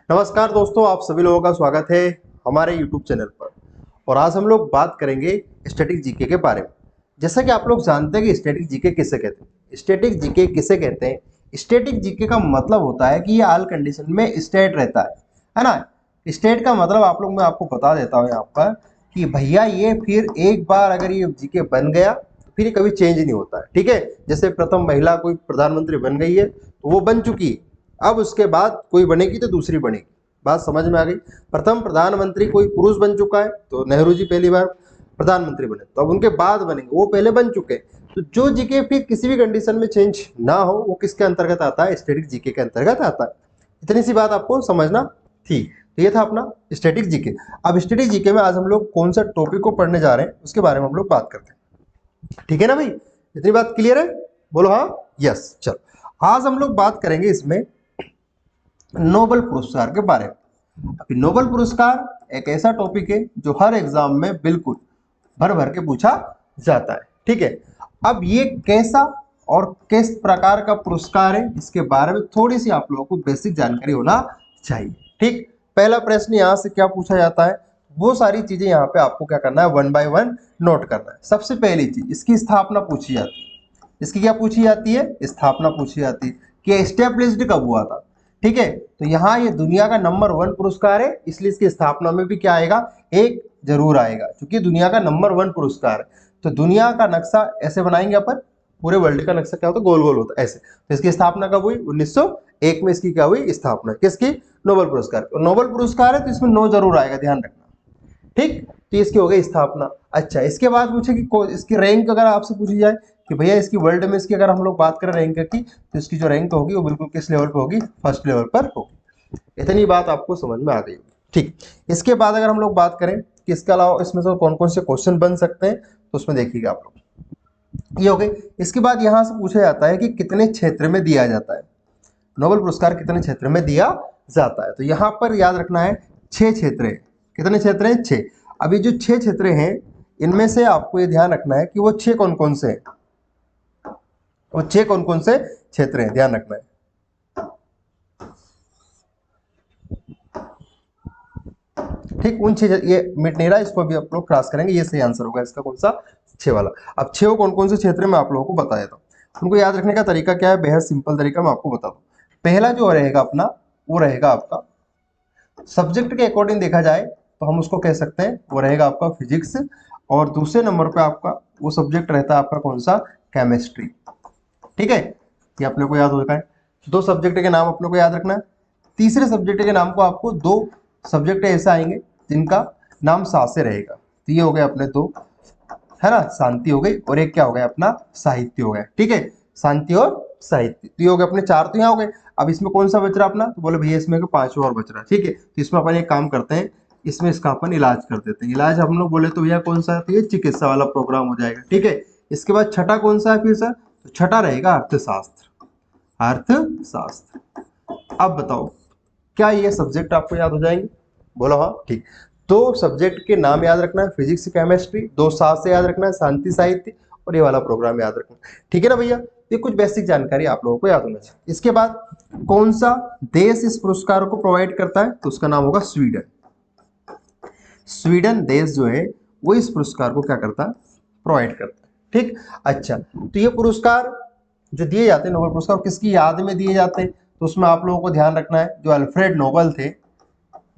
नमस्कार दोस्तों, आप सभी लोगों का स्वागत है हमारे YouTube चैनल पर। और आज हम लोग बात करेंगे स्टैटिक जीके के बारे में। जैसा कि आप लोग जानते हैं कि स्टैटिक जीके किसे कहते हैं। स्टैटिक जीके किसे कहते हैं? स्टैटिक जीके का मतलब होता है कि ये ऑल कंडीशन में स्टेट रहता है ना। स्टेट का मतलब आप लोग मैं आपको बता देता हूँ यहाँ पर कि भैया ये फिर एक बार अगर ये जीके बन गया तो फिर ये कभी चेंज नहीं होता है। ठीक है, जैसे प्रथम महिला कोई प्रधानमंत्री बन गई है तो वो बन चुकी है, अब उसके बाद कोई बनेगी तो दूसरी बनेगी। बात समझ में आ गई। प्रथम प्रधानमंत्री कोई पुरुष बन चुका है तो नेहरू जी पहली बार प्रधानमंत्री बने, तो अब उनके बाद बनेंगे, वो पहले बन चुके हैं। तो जो जीके फिर किसी भी कंडीशन में चेंज ना हो वो किसके अंतर्गत आता है? स्टैटिक जीके के अंतर्गत आता है। इतनी सी बात आपको समझना थी। तो ये था अपना स्टैटिक जीके। अब स्टैटिक जीके में आज हम लोग कौन सा टॉपिक को पढ़ने जा रहे हैं उसके बारे में हम लोग बात करते हैं। ठीक है ना भाई, इतनी बात क्लियर है? बोलो हाँ, यस। चलो आज हम लोग बात करेंगे इसमें नोबेल पुरस्कार के बारे में। अभी नोबेल पुरस्कार एक ऐसा टॉपिक है जो हर एग्जाम में बिल्कुल भर भर के पूछा जाता है। ठीक है, अब ये कैसा और किस प्रकार का पुरस्कार है इसके बारे में थोड़ी सी आप लोगों को बेसिक जानकारी होना चाहिए। ठीक, पहला प्रश्न यहाँ से क्या पूछा जाता है वो सारी चीजें यहाँ पे आपको क्या करना है, वन बाय वन नोट करना है। सबसे पहली चीज इसकी स्थापना पूछी जाती है। इसकी क्या पूछी जाती है? स्थापना पूछी जाती है कि एस्टेब्लिश्ड कब हुआ था। ठीक है, तो यहाँ ये दुनिया का नंबर 1 पुरस्कार है, इसलिए इसकी स्थापना में भी क्या आएगा? एक जरूर आएगा, क्योंकि दुनिया का नंबर 1 पुरस्कार है। तो दुनिया का नक्शा ऐसे बनाएंगे अपन, पूरे वर्ल्ड का नक्शा क्या होता है? गोल गोल होता है ऐसे। तो इसकी स्थापना कब हुई? 1901 में इसकी क्या हुई? स्थापना। किसकी? नोबेल पुरस्कार। और नोबेल पुरस्कार है तो इसमें 9 जरूर आएगा, ध्यान रखना। ठीक, तो इसकी हो गई स्थापना। अच्छा, इसके बाद पूछे कि इसकी रैंक अगर आपसे पूछी जाए कि भैया इसकी वर्ल्ड में इसकी अगर हम लोग बात करें रैंक की, तो इसकी जो रैंक होगी वो बिल्कुल किस लेवल पे होगी? फर्स्ट लेवल पर होगी। इतनी बात आपको समझ में आ गई। ठीक, इसके बाद अगर हम लोग बात करें कि इसके अलावा इसमें से कौन कौन से क्वेश्चन बन सकते हैं, तो उसमें देखिएगा आप लोग, ये हो गई। इसके बाद यहाँ से पूछा जाता है कि कितने क्षेत्र में दिया जाता है नोबेल पुरस्कार, कितने क्षेत्र में दिया जाता है। तो यहाँ पर याद रखना है 6 क्षेत्र है। कितने क्षेत्र हैं? 6। अभी जो 6 क्षेत्र हैं इनमें से आपको ये ध्यान रखना है कि वो 6 कौन कौन से हैं, वो 6 कौन कौन से क्षेत्र हैं, ध्यान रखना है। ठीक, उन 6, ये मिट नहीं रहा, इसको भी आप लोग क्रॉस करेंगे, ये सही आंसर होगा इसका, कौन सा? 6 वाला। अब 6 कौन कौन से क्षेत्र में आप लोगों को बता देता हूँ। उनको याद रखने का तरीका क्या है? बेहद सिंपल तरीका मैं आपको बता दूँ। पहला जो रहेगा अपना, वो रहेगा आपका सब्जेक्ट के अकॉर्डिंग देखा जाए तो हम उसको कह सकते हैं वो रहेगा आपका फिजिक्स, और दूसरे नंबर पे आपका वो सब्जेक्ट रहता है आपका कौन सा? केमिस्ट्री। ठीक है, ये अपने को याद हो रखा है। 2 सब्जेक्ट के नाम अपने को याद रखना है। तीसरे सब्जेक्ट के नाम को आपको 2 सब्जेक्ट ऐसे आएंगे जिनका नाम सा से रहेगा, तो ये हो गए अपने 2, है ना, शांति हो गई, और एक क्या हो गया अपना? साहित्य हो गया। ठीक है, शांति और साहित्य, तो ये हो गए अपने 4, तो यहाँ हो गए। अब इसमें कौन सा बच रहा अपना? तो बोले भैया इसमें 5वां और बच रहा है। ठीक है, तो इसमें अपन एक काम करते हैं, इसमें इसका अपन इलाज कर देते हैं। इलाज हम लोग बोले तो भैया कौन सा? तो ये चिकित्सा वाला प्रोग्राम हो जाएगा। ठीक है, इसके बाद छठा कौन सा है फिर सर? तो छठा रहेगा अर्थशास्त्र। अर्थशास्त्र। अब बताओ क्या ये सब्जेक्ट आपको याद हो जाएंगे? बोलो हाँ। ठीक, 2 सब्जेक्ट के नाम याद रखना है, फिजिक्स केमिस्ट्री, 2 साल से याद रखना है, शांति साहित्य, और ये वाला प्रोग्राम याद रखना है। ठीक है ना भैया, ये कुछ बेसिक जानकारी आप लोगों को याद होना चाहिए। इसके बाद कौन सा देश इस पुरस्कार को प्रोवाइड करता है? तो उसका नाम होगा स्वीडन। स्वीडन देश जो है वो इस पुरस्कार को क्या करता है? प्रोवाइड करता है। ठीक, अच्छा, तो ये पुरस्कार जो दिए जाते हैं नोबेल पुरस्कार किसकी याद में दिए जाते हैं? तो उसमें आप लोगों को ध्यान रखना है जो अल्फ्रेड नोबेल थे,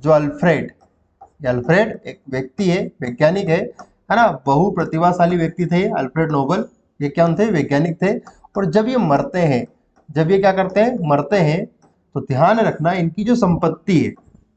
जो अल्फ्रेड एक व्यक्ति है, वैज्ञानिक है ना, बहु प्रतिभाशाली व्यक्ति थे अल्फ्रेड नोबेल। ये क्या थे? वैज्ञानिक थे। और जब ये मरते हैं, जब ये क्या करते हैं? मरते हैं, तो ध्यान रखना इनकी जो संपत्ति है,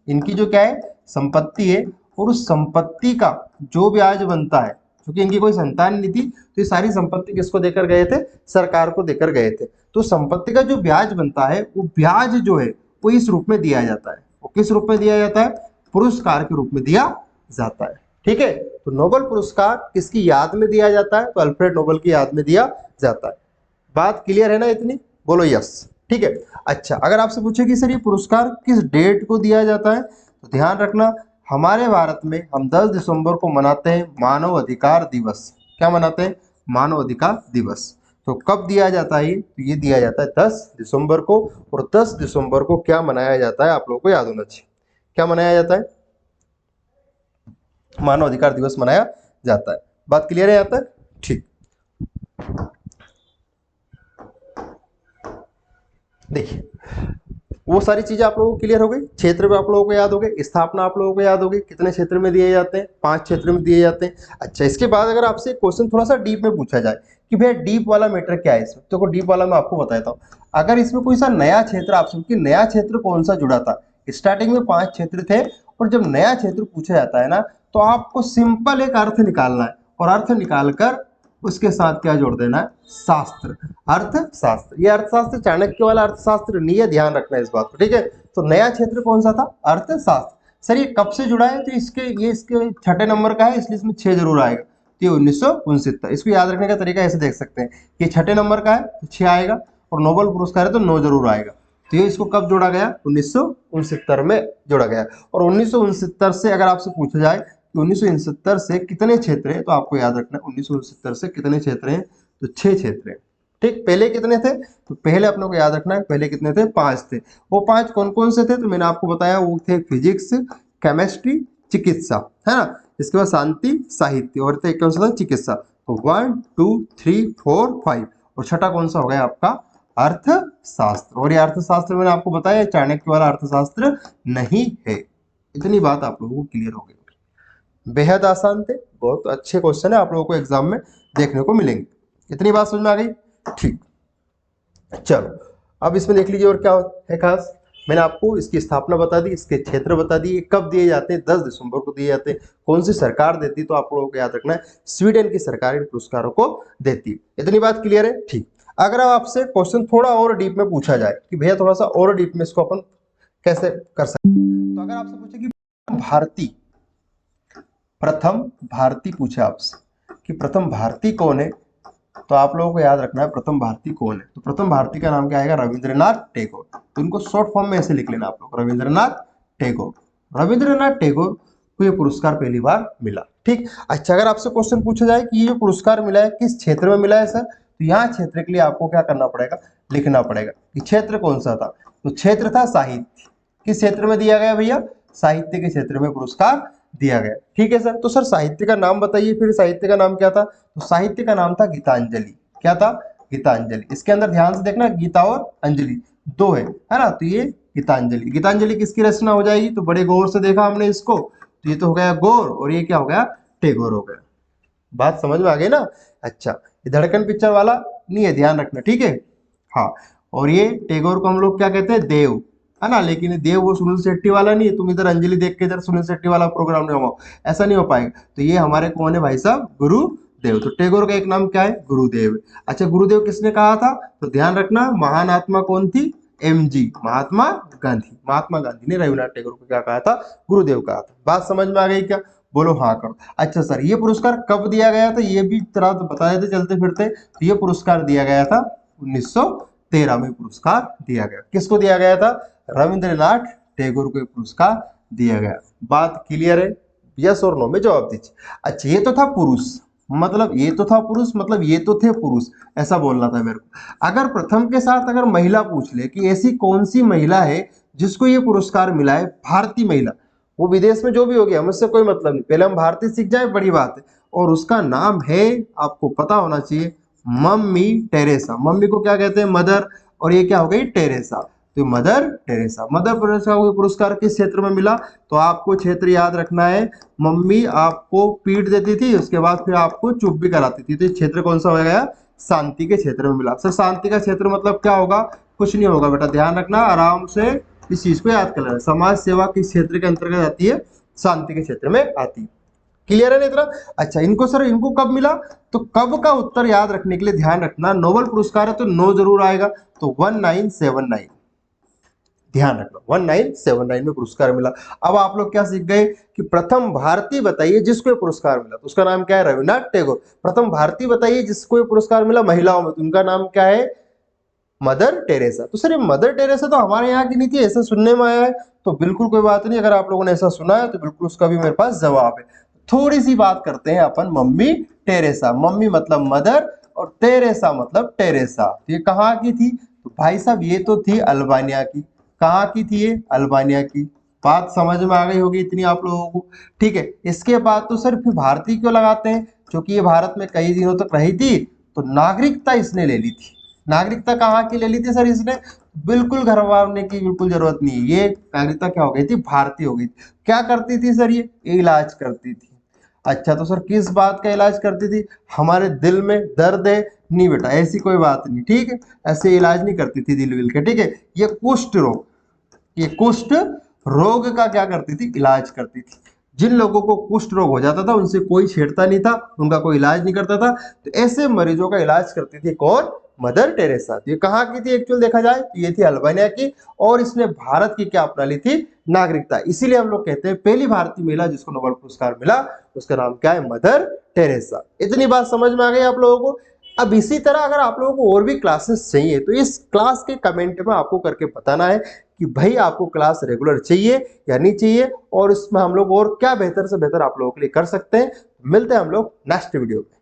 इनकी जो क्या है? संपत्ति है, और उस संपत्ति का जो ब्याज बनता है, क्योंकि इनकी कोई संतान नहीं थी, तो ये सारी संपत्ति किसको देकर गए थे? सरकार को देकर गए थे। तो संपत्ति का जो ब्याज बनता है वो ब्याज जो है वो इस रूप में दिया जाता है। वो किस रूप में दिया जाता है? पुरस्कार के रूप में दिया जाता है। ठीक है, तो नोबेल पुरस्कार किसकी याद में दिया जाता है? तो अल्फ्रेड नोबेल की याद में दिया जाता है। बात क्लियर है ना इतनी? बोलो यस। ठीक है, अच्छा, अगर आपसे पूछे कि सर ये पुरस्कार किस डेट को दिया जाता है, तो ध्यान रखना हमारे भारत में हम 10 दिसंबर को मनाते हैं मानव अधिकार दिवस। क्या मनाते हैं? मानव अधिकार दिवस। तो कब दिया जाता है ये? तो ये दिया जाता है 10 दिसंबर को। और 10 दिसंबर को क्या मनाया जाता है आप लोगों को याद होना चाहिए। क्या मनाया जाता है? मानव अधिकार दिवस मनाया जाता है। बात क्लियर है यहाँ तक? ठीक। देखिए वो सारी चीजें आप लोगों को क्लियर हो गई। क्षेत्र भी आप लोगों को याद हो गए, स्थापना आप लोगों को याद हो गई, कितने क्षेत्र में दिए जाते हैं, 5 क्षेत्र में दिए जाते हैं। अच्छा, इसके बाद अगर आपसे क्वेश्चन थोड़ा सा डीप में पूछा जाए कि भैया डीप वाला मैटर क्या है इसमें, तो डीप वाला मैं आपको बताता हूँ। अगर इसमें कोई सा नया क्षेत्र आपसे कि नया क्षेत्र कौन सा जुड़ा था, स्टार्टिंग में 5 क्षेत्र थे और जब नया क्षेत्र पूछा जाता है ना तो आपको सिंपल एक अर्थ निकालना है और अर्थ निकालकर उसके साथ क्या जोड़ देना है? शास्त्र, अर्थशास्त्र। ये अर्थशास्त्र चाणक्य वाला अर्थशास्त्र नहीं है, ध्यान रखना है इस बात को, ठीक है। तो नया क्षेत्र कौन सा था? अर्थशास्त्र। सर ये कब से जुड़ा है? तो इसके छठे नंबर का है, इसलिए इसमें 6 जरूर आएगा। तो ये 1969। इसको याद रखने का तरीका ऐसे देख सकते हैं, ये छठे नंबर का है तो 6 आएगा, और नोबेल पुरस्कार है तो 9 जरूर आएगा। तो ये इसको कब जोड़ा गया? 1969 में जोड़ा गया। और 1969 से अगर आपसे पूछा जाए कि 1969 से कितने क्षेत्र हैं, तो आपको याद रखना है 1969 से कितने क्षेत्र हैं? तो 6 क्षेत्र हैं। ठीक, पहले कितने थे? तो पहले अपने को याद रखना है पहले कितने थे? 5 थे। वो 5 कौन कौन से थे? तो मैंने आपको बताया वो थे फिजिक्स, केमिस्ट्री, चिकित्सा, है ना। इसके बाद शांति, साहित्य, और कौन सा था? चिकित्सा। तो 1 2 3 4 5, और छठा कौन सा हो गया आपका? अर्थशास्त्र। और ये अर्थशास्त्र मैंने आपको बताया चाणक्य वाला अर्थशास्त्र नहीं है। इतनी बात आप लोगों को क्लियर हो गई। बेहद आसान थे, बहुत अच्छे क्वेश्चन है, आप लोगों को एग्जाम में देखने को मिलेंगे। इतनी बात समझ में आ गई? ठीक, चलो अब इसमें देख लीजिए और क्या है खास। मैंने आपको इसकी स्थापना बता दी, इसके क्षेत्र बता दिए, कब दिए जाते हैं? 10 दिसंबर को दिए जाते हैं। कौन सी सरकार देती है? तो आप लोगों को याद रखना है स्वीडन की सरकार इन पुरस्कारों को देती है। इतनी बात क्लियर है? ठीक। अगर आपसे क्वेश्चन थोड़ा और डीप में पूछा जाए कि भैया थोड़ा सा और डीप में इसको अपन कैसे कर सकते हैं, तो अगर आपसे पूछे कि प्रथम भारतीय पूछे आपसे कि प्रथम भारतीय कौन है, तो आप लोगों को याद रखना है प्रथम भारतीय कौन है। तो प्रथम भारतीय का नाम क्या आएगा? रविंद्रनाथ टैगोर। तो इनको शॉर्ट फॉर्म में ऐसे लिख लेना आप लोग, रविंद्रनाथ टैगोर। रविंद्रनाथ टैगोर को ये पुरस्कार पहली बार मिला। ठीक। अच्छा, अगर आपसे क्वेश्चन पूछा जाए कि ये पुरस्कार मिला है किस क्षेत्र में मिला है सर, तो यहाँ क्षेत्र के लिए आपको क्या करना पड़ेगा? लिखना पड़ेगा कि क्षेत्र कौन सा था। तो क्षेत्र था साहित्य। किस क्षेत्र में दिया गया भैया? साहित्य के क्षेत्र में पुरस्कार दिया गया। ठीक है सर। तो सर साहित्य का नाम बताइए, फिर साहित्य का नाम क्या था? तो साहित्य का नाम था गीतांजलि। क्या था? गीतांजलि। इसके अंदर ध्यान से देखना, गीता और अंजलि दो है ना। तो ये गीतांजलि, गीतांजलि किसकी रचना हो जाएगी? तो बड़े गौर से देखा हमने इसको, तो ये तो हो गया गौर, और ये क्या हो गया? टैगोर हो गया। बात समझ में आ गई ना? अच्छा, ये धड़कन पिक्चर वाला नहीं है, ध्यान रखना, ठीक है। हाँ, और ये टैगोर को हम लोग क्या कहते हैं? देव, है ना। लेकिन देव वो सुनील शेट्टी वाला नहीं है, तुम इधर अंजलि देख के इधर सुनील शेट्टी वाला प्रोग्राम नहीं हो, ऐसा नहीं हो पाएगा। तो ये हमारे कौन है भाई साहब? गुरुदेव। तो टैगोर का एक नाम क्या है? गुरुदेव। अच्छा, गुरुदेव किसने कहा था? तो ध्यान रखना, महान आत्मा कौन थी? एमजी, महात्मा गांधी। महात्मा गांधी ने रविन्द्रनाथ टैगोर को क्या कहा था? गुरुदेव कहा था। बात समझ में आ गई क्या? बोलो हाँ करो। अच्छा सर, ये पुरस्कार कब दिया गया था? ये भी तरह बता देते चलते फिरते। तो ये पुरस्कार दिया गया था 1913 में पुरस्कार दिया गया। किसको दिया गया था? रविंद्रनाथ टैगोर को पुरस्कार दिया गया। बात क्लियर है? यस और नो में जवाब दीजिए। अच्छा, ये तो था पुरुष, मतलब ये तो था पुरुष, मतलब ये तो थे पुरुष, ऐसा बोलना था मेरे को। अगर प्रथम के साथ अगर महिला पूछ ले कि ऐसी कौन सी महिला है जिसको ये पुरस्कार मिला है, भारतीय महिला, वो विदेश में जो भी हो गया मुझसे कोई मतलब नहीं, पहले हम भारतीय सीख जाए, बड़ी बात है। और उसका नाम है, आपको पता होना चाहिए, मम्मी टेरेसा। मम्मी को क्या कहते हैं? मदर। और ये क्या हो गई? टेरेसा। तो मदर टेरेसा। मदर टेरेसा को पुरस्कार किस क्षेत्र में मिला? तो आपको क्षेत्र याद रखना है। मम्मी आपको पीट देती थी, उसके बाद फिर आपको चुप भी कराती थी। तो ये क्षेत्र कौन सा हो गया? शांति के क्षेत्र में मिला। सर शांति का क्षेत्र मतलब क्या होगा? कुछ नहीं होगा बेटा, ध्यान रखना, आराम से इस चीज को याद कर लेना। समाज सेवा किस क्षेत्र के अंतर्गत आती है? शांति के क्षेत्र में आती है। क्लियर है ना इतना? अच्छा, इनको सर इनको कब मिला? तो कब का उत्तर याद रखने के लिए ध्यान रखना, नोबेल पुरस्कार है तो 9 जरूर आएगा। तो 1979, ध्यान रखना, 1979 में पुरस्कार मिला। अब आप लोग क्या सीख गए कि प्रथम भारतीय बताइए जिसको ये पुरस्कार मिला, तो उसका नाम क्या है? रविन्द्रनाथ टैगोर। प्रथम भारतीय बताइए जिसको ये पुरस्कार मिला महिलाओं में, तो उनका नाम क्या है? Mother Teresa. तो सर ये मदर टेरेसा तो हमारे यहाँ की नहीं थी, ऐसा सुनने में आया है। तो बिल्कुल कोई बात नहीं, अगर आप लोगों ने ऐसा सुना है तो बिल्कुल उसका भी मेरे पास जवाब है। थोड़ी सी बात करते हैं अपन मम्मी टेरेसा। मम्मी मतलब मदर, और तेरेसा मतलब टेरेसा। तो ये कहाँ की थी? तो भाई साहब ये तो थी अल्बानिया की। कहाँ की थी ये? अल्बानिया की। बात समझ में आ गई होगी इतनी आप लोगों को, ठीक है। इसके बाद तो सर फिर भारतीय क्यों लगाते हैं? क्योंकि ये भारत में कई दिनों तक रही थी, तो नागरिकता इसने ले ली थी। नागरिकता कहाँ की ले ली थी सर इसने? बिल्कुल घबराने की बिल्कुल जरूरत नहीं है, ये नागरिकता क्या हो गई थी? भारतीय हो गई थी। क्या करती थी सर ये? इलाज करती थी। अच्छा तो सर किस बात का इलाज करती थी? हमारे दिल में दर्द है? नहीं बेटा, ऐसी कोई बात नहीं, ठीक है। ऐसे इलाज नहीं करती थी दिल विल के, ठीक है। ये कुष्ठ रोग, ये कुष्ठ रोग का क्या करती थी? इलाज करती थी। जिन लोगों को कुष्ठ रोग हो जाता था उनसे कोई छेड़ता नहीं था, उनका कोई इलाज नहीं करता था, तो ऐसे मरीजों का इलाज करती थी कौन? Mother Teresa. तो ये कहाँ की थी एक्चुअल देखा जाए? तो ये थी अल्बानिया की, और इसने भारत की क्या अपना ली थी? नागरिकता। इसीलिए हम लोग कहते हैं पहली भारतीय महिला जिसको नोबेल पुरस्कार मिला उसका नाम क्या है? Mother Teresa. इतनी बात समझ में आ गई आप लोगों को? अब इसी तरह अगर आप लोगों को और भी क्लासेस चाहिए तो इस क्लास के कमेंट में आपको करके बताना है कि भाई आपको क्लास रेगुलर चाहिए या नहीं चाहिए, और इसमें हम लोग और क्या बेहतर से बेहतर आप लोगों के लिए कर सकते हैं। मिलते हैं हम लोग नेक्स्ट वीडियो में।